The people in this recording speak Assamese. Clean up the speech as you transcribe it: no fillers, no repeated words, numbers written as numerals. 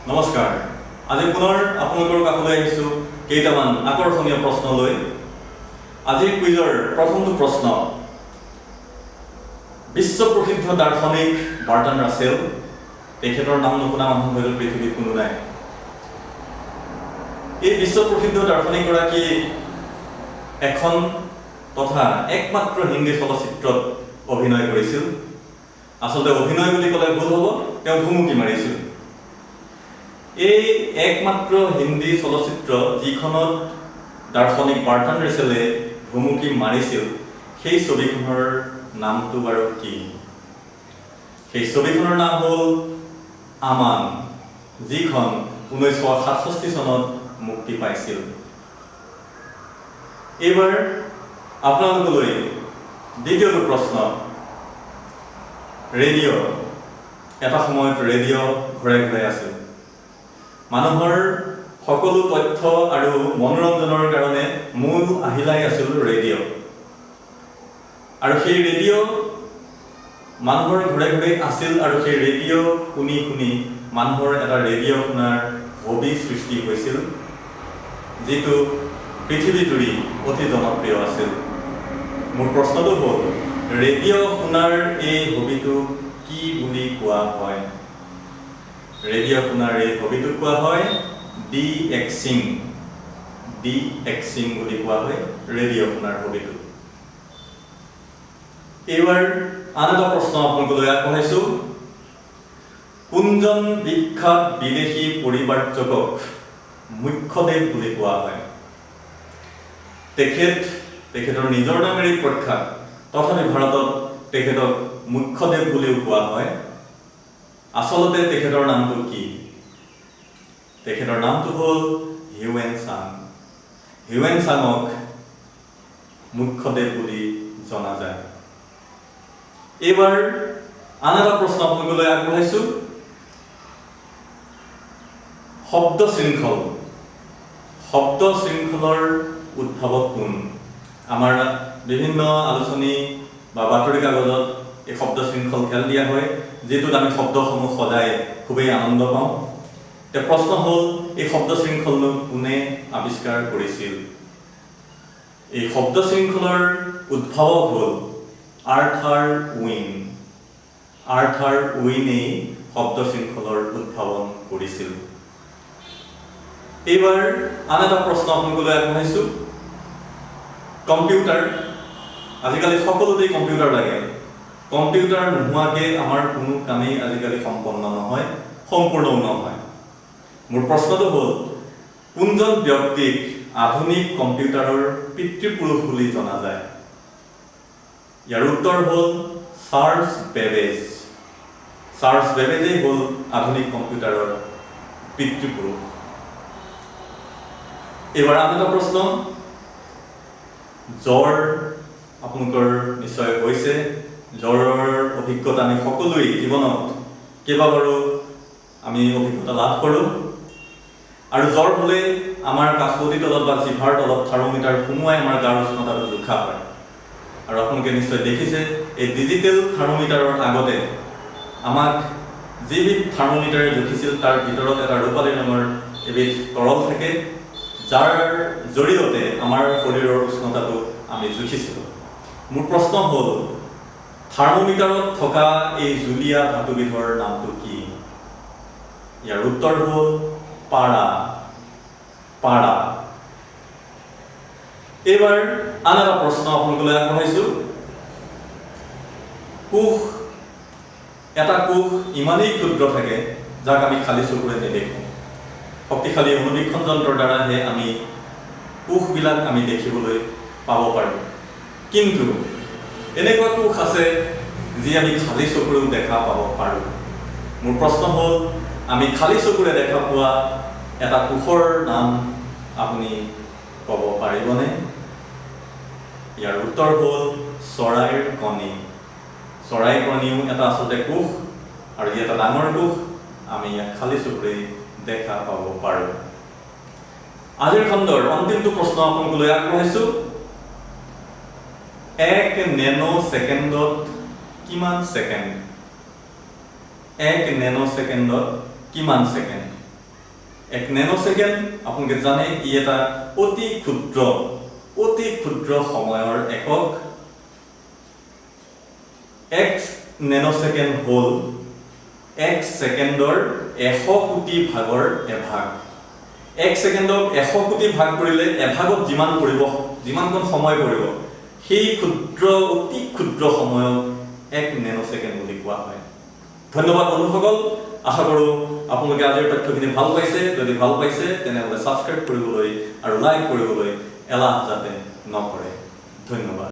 নমস্কাৰ আজি পুনৰ আপোনালোকৰ কাষলৈ আহিছো কেইটামান আকৰ্ষণীয় প্ৰশ্ন লৈ আজিৰ কুইজৰ প্ৰথমটো প্ৰশ্ন বিশ্ব প্ৰসিদ্ধ দাৰ্শনিক বাৰ্টন ৰাছেল তেখেতৰ নাম নুশুনা মানুহ হয়তো পৃথিৱীত কোনো নাই এই বিশ্ব প্ৰসিদ্ধ দাৰ্শনিকগৰাকী এখন তথা একমাত্ৰ হিন্দী চলচ্চিত্ৰত অভিনয় কৰিছিল আসলতে অভিনয় বুলি ক'লে ভুল হ'ব তেওঁ ভুমুকি মাৰিছিল এই একমাত্ৰ হিন্দী চলচ্চিত্ৰ যিখনত দাৰ্শনিক বাৰ্টন ৰাছেলে ভুমুকি মাৰিছিল সেই ছবিখনৰ নামটো বাৰু কি সেই ছবিখনৰ নাম হ'ল আমান যিখন 1967 চনত মুক্তি পাইছিল এইবাৰ আপোনালোকলৈ দ্বিতীয়টো প্ৰশ্ন ৰেডিঅ' এটা সময়ত ৰেডিঅ' ঘৰে ঘৰে আছিল মানুহৰ সকলো তথ্য আৰু মনোৰঞ্জনৰ কাৰণে মূল আহিলাই আছিল ৰেডিঅ' আৰু সেই ৰেডিঅ' মানুহৰ ঘৰে ঘৰে আছিল আৰু সেই ৰেডিঅ' শুনি শুনি মানুহৰ এটা ৰেডিঅ' শুনাৰ হবি সৃষ্টি হৈছিল যিটো পৃথিৱীজুৰি অতি জনপ্ৰিয় আছিল মোৰ প্ৰশ্নটো হ'ল ৰেডিঅ' শুনাৰ এই হবিটো কি বুলি কোৱা হয় ৰেডিঅ' শুনাৰ এই হবিটোক কোৱা হয় ডি এক্সিং বুলি কোৱা হয় ৰেডিঅ' শুনাৰ হবিটো এইবাৰ আন এটা প্ৰশ্ন আপোনালোকলৈ আগবঢ়াইছো কোনজন বিখ্যাত বিদেশী পৰিব্ৰাজকক মুখ্যদেৱ বুলি কোৱা হয় তেখেতৰ নিজৰ নামেৰে প্ৰখ্যাত তথাপি ভাৰতত তেখেতক মুখ্যদেৱ বুলিও কোৱা হয় আসলতে তেখেতৰ নামটো কি তেখেতৰ নামটো হ'ল হিউৱেন চাঙক মুখ্যদেৱ বুলি জনা যায় এইবাৰ আন এটা প্ৰশ্ন আপোনালোকলৈ আগবঢ়াইছো শব্দ শৃংখলৰ উদ্ভাৱক কোন আমাৰ বিভিন্ন আলোচনী বা বাতৰি কাগজত এই শব্দ শৃংখল খেল দিয়া হয় যেটোত আমি শব্দসমূহ সদায় খুবেই আনন্দ পাওঁ তে প্ৰশ্ন হ'ল এই শব্দ শৃংখলটো কোনে আৱিষ্কাৰ কৰিছিল এই শব্দ শৃংখলৰ উদ্ভাৱক হ'ল আৰ্থাৰ উইনে শব্দ শৃংখলৰ উদ্ভাৱন কৰিছিল এইবাৰ আন এটা প্ৰশ্ন আপোনালোকলৈ আগবঢ়াইছো কম্পিউটাৰ আজিকালি সকলোতেই কম্পিউটাৰ লাগে কম্পিউটাৰ নোহোৱাকৈ আমাৰ কোনো কামেই আজিকালি সম্পন্ন নহয় সম্পূৰ্ণও নহয় মোৰ প্ৰশ্নটো হ'ল কোনজন ব্যক্তিক আধুনিক কম্পিউটাৰৰ পিতৃপুৰুষ বুলি জনা যায় ইয়াৰ উত্তৰ হ'ল চাৰ্লছ বেবেজেই হ'ল আধুনিক কম্পিউটাৰৰ পিতৃপুৰুষ এইবাৰ আন এটা প্ৰশ্ন জ্বৰ আপোনালোকৰ নিশ্চয় হৈছে জ্বৰৰ অভিজ্ঞতা আমি সকলোৱে জীৱনত কেইবাবাৰো আমি অভিজ্ঞতা লাভ কৰোঁ আৰু জ্বৰ হ'লে আমাৰ কাষতি তলত বা জিভাৰ তলত থাৰ্মোমিটাৰ সোমোৱাই আমাৰ গাৰ উষ্ণতাটো জোখা হয় আৰু আপোনালোকে নিশ্চয় দেখিছে এই ডিজিটেল থাৰ্মোমিটাৰৰ আগতে আমাক যিবিধ থাৰ্মোমিটাৰে জুখিছিল তাৰ ভিতৰত এটা ৰূপালী ৰঙৰ এবিধ তৰল থাকে যাৰ জৰিয়তে আমাৰ শৰীৰৰ উষ্ণতাটো আমি জুখিছিলোঁ মোৰ প্ৰশ্ন হ'ল থাৰ্মোমিটাৰত থকা এই জুলীয়া ধাতুবিধৰ নামটো কি ইয়াৰ উত্তৰ হ'ল পাৰা এইবাৰ আন এটা প্ৰশ্ন আপোনালোকলৈ আগবঢ়াইছো এটা কোষ ইমানেই ক্ষুদ্ৰ থাকে যাক আমি খালী চকুৰে নেদেখোঁ শক্তিশালী অনুবীক্ষণ যন্ত্ৰৰ দ্বাৰাহে আমি কোষবিলাক আমি দেখিবলৈ পাব পাৰোঁ কিন্তু এনেকুৱা কোষ আছে যি আমি খালী চকুৰেও দেখা পাব পাৰোঁ মোৰ প্ৰশ্ন হ'ল আমি খালী চকুৰে দেখা পোৱা এটা কোষৰ নাম আপুনি ক'ব পাৰিবনে ইয়াৰ উত্তৰ হ'ল চৰাইৰ কণীও এটা আচলতে কোষ আৰু ই এটা ডাঙৰ কোষ আমি ইয়াক খালী চকুৰে দেখা পাব পাৰোঁ আজিৰ খণ্ডৰ অন্তিমটো প্ৰশ্ন আপোনালোকলৈ আগবঢ়াইছো 1 নেনো ছেকেণ্ডত কিমান ছেকেণ্ড 1 নেনো ছেকেণ্ডত কিমান ছেকেণ্ড 1 নেনোছেকেণ্ড আপোনালোকে জানে ই এটা অতি ক্ষুদ্ৰ সময়ৰ একক 1 নেনোছেকেণ্ড হ'ল 1 ছেকেণ্ডৰ 100 কোটি ভাগৰ এভাগ 1 ছেকেণ্ডক 100 কোটি ভাগ কৰিলে এভাগত যিমানকণ সময় পৰিব সেই অতি ক্ষুদ্ৰ সময়ক 1 নেনোছেকেণ্ড বুলি কোৱা হয় ধন্যবাদ বন্ধুসকল আশা কৰোঁ আপোনালোকে আজিৰ তথ্যখিনি ভাল পাইছে যদি ভাল পাইছে তেনেহ'লে ছাবস্ক্ৰাইব কৰিবলৈ আৰু লাইক কৰিবলৈ এলাহ যাতে নকৰে ধন্যবাদ